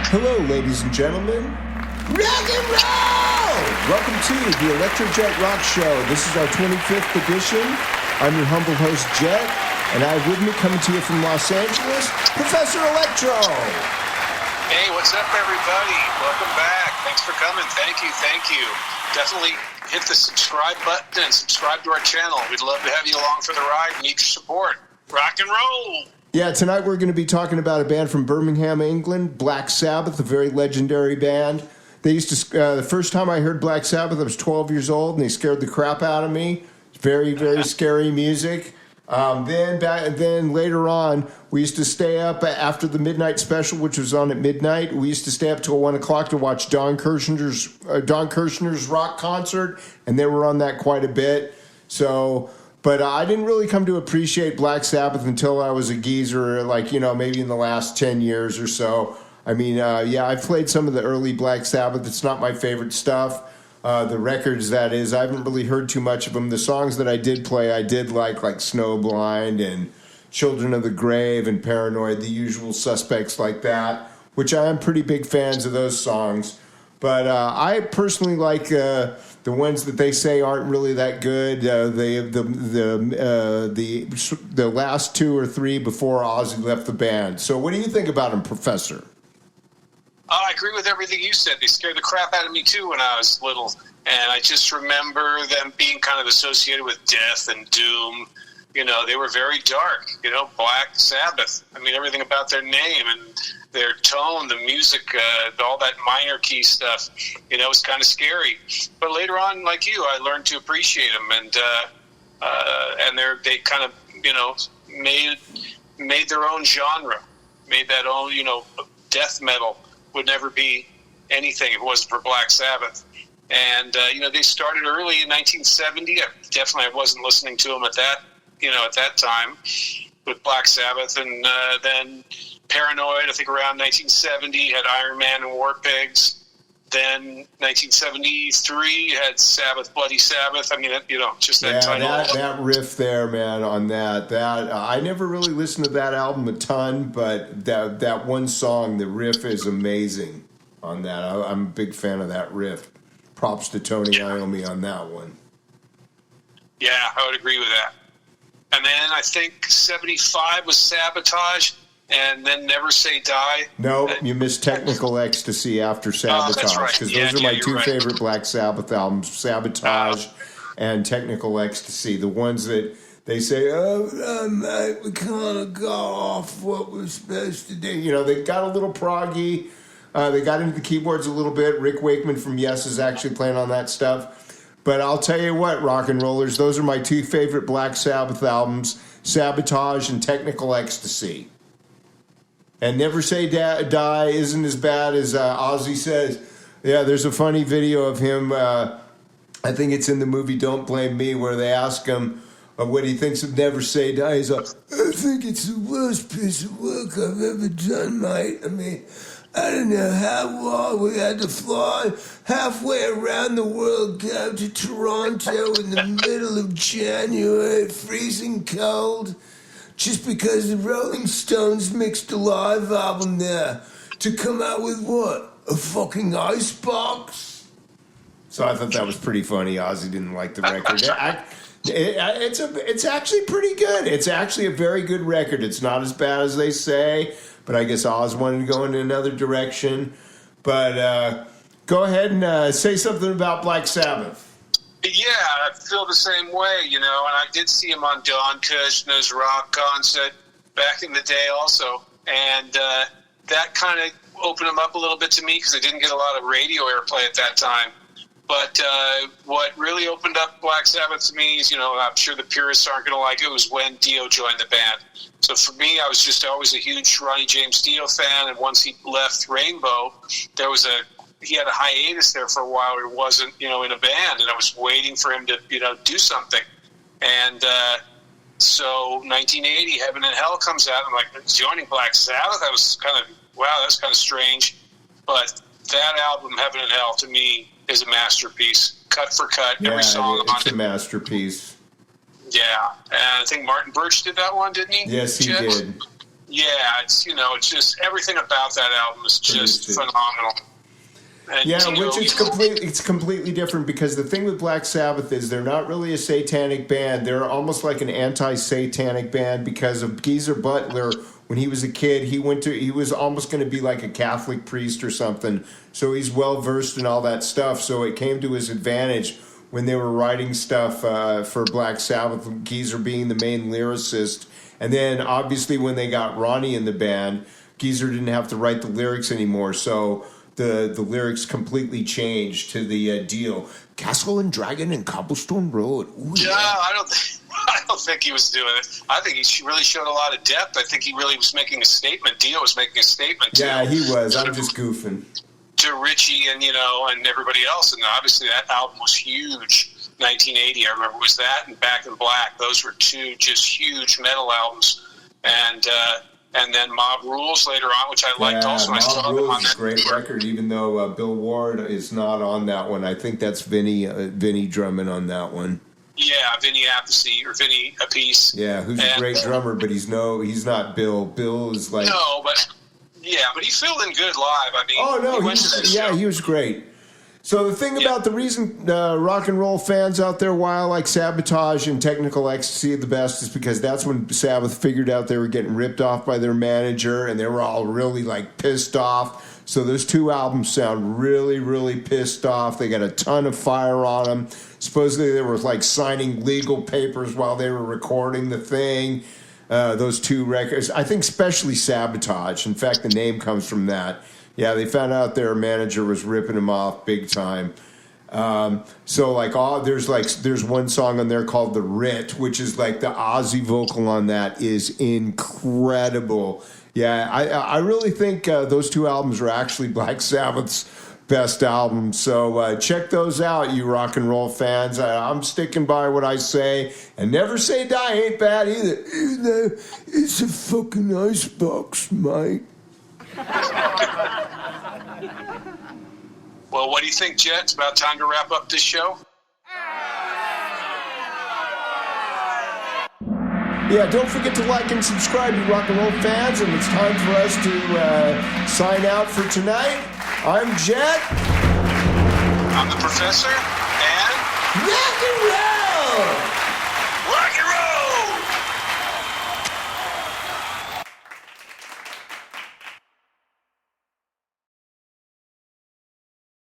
Hello, ladies and gentlemen. Rock and roll! Welcome to the ElectroJet Rock Show. This is our 25th edition. I'm your humble host, Jett, and I have with me, coming to you from Los Angeles, Professor Electro. Hey, what's up, everybody? Welcome back. Thanks for coming. Thank you. Definitely hit the subscribe button and subscribe to our channel. We'd love to have you along for the ride and need your support. Rock and roll! Yeah, tonight we're going to be talking about a band from Birmingham, England, Black Sabbath, a very legendary band. They used to, the first time I heard Black Sabbath, I was 12 years old, and they scared the crap out of me. Very, very scary music. Then later on, we used to stay up after the midnight special, which was on at midnight. We used to stay up till 1 o'clock to watch Don Kirshner's rock concert, and they were on that quite a bit. But I didn't really come to appreciate Black Sabbath until I was a geezer, maybe in the last 10 years or so. I mean, I've played some of the early Black Sabbath. It's not my favorite stuff. The records, that is. I haven't really heard too much of them. The songs that I did play, I did like Snowblind and Children of the Grave and Paranoid, the usual suspects like that, which I am pretty big fans of those songs. But I personally like the ones that they say aren't really that good. The last two or three before Ozzy left the band. So what do you think about them, Professor? I agree with everything you said. They scared the crap out of me, too, when I was little. And I just remember them being kind of associated with death and doom. You know, they were very dark, Black Sabbath. I mean, everything about their name and their tone, the music, all that minor key stuff, was kind of scary. But later on, like you, I learned to appreciate them. And they kind of, made their own genre, made that own, death metal would never be anything if it wasn't for Black Sabbath. And, they started early in 1970. I wasn't listening to them at that time with Black Sabbath. And then Paranoid, I think around 1970, had Iron Man and War Pigs. Then 1973 had Sabbath, Bloody Sabbath. I mean, just that title. That riff there, man, on that I never really listened to that album a ton, but that one song, the riff is amazing on that. I'm a big fan of that riff. Props to Tony Iommi on that one. Yeah, I would agree with that. And then I think 75 was Sabotage. And then Never Say Die. No, you missed Technical Ecstasy after Sabotage. That's right. Because those are my two favorite Black Sabbath albums, Sabotage and Technical Ecstasy. The ones that they say, mate, we kind of got off what we're supposed to do. They got a little proggy. They got into the keyboards a little bit. Rick Wakeman from Yes is actually playing on that stuff. But I'll tell you what, rock and rollers, those are my two favorite Black Sabbath albums, Sabotage and Technical Ecstasy. And Never Say Die isn't as bad as Ozzy says. Yeah, there's a funny video of him, I think it's in the movie Don't Blame Me, where they ask him what he thinks of Never Say Die. He's like, I think it's the worst piece of work I've ever done, mate. I mean, I don't know how long we had to fly halfway around the world, go to Toronto in the middle of January, freezing cold, just because the Rolling Stones mixed a live album there to come out with what? A fucking icebox? So I thought that was pretty funny. Ozzy didn't like the record. It's actually pretty good. It's actually a very good record. It's not as bad as they say, but I guess Oz wanted to go in another direction. But go ahead and say something about Black Sabbath. Yeah, I feel the same way, and I did see him on Don Kirshner's rock concert back in the day also, and that kind of opened him up a little bit to me because I didn't get a lot of radio airplay at that time. But what really opened up Black Sabbath to me is, I'm sure the purists aren't going to like it, was when Dio joined the band. So for me, I was just always a huge Ronnie James Dio fan, and once he left Rainbow, he had a hiatus there for a while where he wasn't, in a band, and I was waiting for him to, do something. And so 1980, Heaven and Hell comes out. I'm like, joining Black Sabbath? That was that's kind of strange. But that album, Heaven and Hell, to me, is a masterpiece. Cut for cut, every song on it. It's a masterpiece. Yeah, and I think Martin Birch did that one, didn't he? Yes, he did. Yeah, it's just everything about that album is just phenomenal. And, yeah, which it's completely different, because the thing with Black Sabbath is they're not really a satanic band. They're almost like an anti-satanic band, because of Geezer Butler. When he was a kid, he was almost going to be like a Catholic priest or something. So he's well versed in all that stuff. So it came to his advantage when they were writing stuff for Black Sabbath, Geezer being the main lyricist. And then obviously when they got Ronnie in the band, Geezer didn't have to write the lyrics anymore. So the lyrics completely changed to the deal. Castle and Dragon and Cobblestone Road. Ooh, yeah, I don't think he was doing it. I think he really showed a lot of depth. I think he really was making a statement. Dio was making a statement. Yeah, he was. I'm just goofing. To Richie and and everybody else, and obviously that album was huge. 1980, I remember, was that and Back in Black. Those were two just huge metal albums, and then Mob Rules later on, which I liked also. Mob Rules is a great record, even though Bill Ward is not on that one. I think that's Vinny drumming on that one. Yeah, Vinny Appice. Yeah, who's a great drummer, but he's not Bill. Bill is like but he filled in good live. I mean, he was great. So the thing about the reason rock and roll fans out there, why I like Sabotage and Technical Ecstasy the best, is because that's when Sabbath figured out they were getting ripped off by their manager, and they were all really like pissed off. So those two albums sound really, really pissed off. They got a ton of fire on them. Supposedly they were like signing legal papers while they were recording the thing. Those two records, I think especially Sabotage. In fact, the name comes from that. Yeah, they found out their manager was ripping them off big time. So there's one song on there called The Writ, which is like the Ozzy vocal on that is incredible. Yeah, I really think those two albums are actually Black Sabbath's best albums. So check those out, you rock and roll fans. I'm sticking by what I say, and Never Say Die ain't bad either. It's a fucking icebox, mate. Well, what do you think, Jett? It's about time to wrap up this show. Yeah, don't forget to like and subscribe, you rock and roll fans, and it's time for us to sign out for tonight. I'm Jett. I'm the Professor.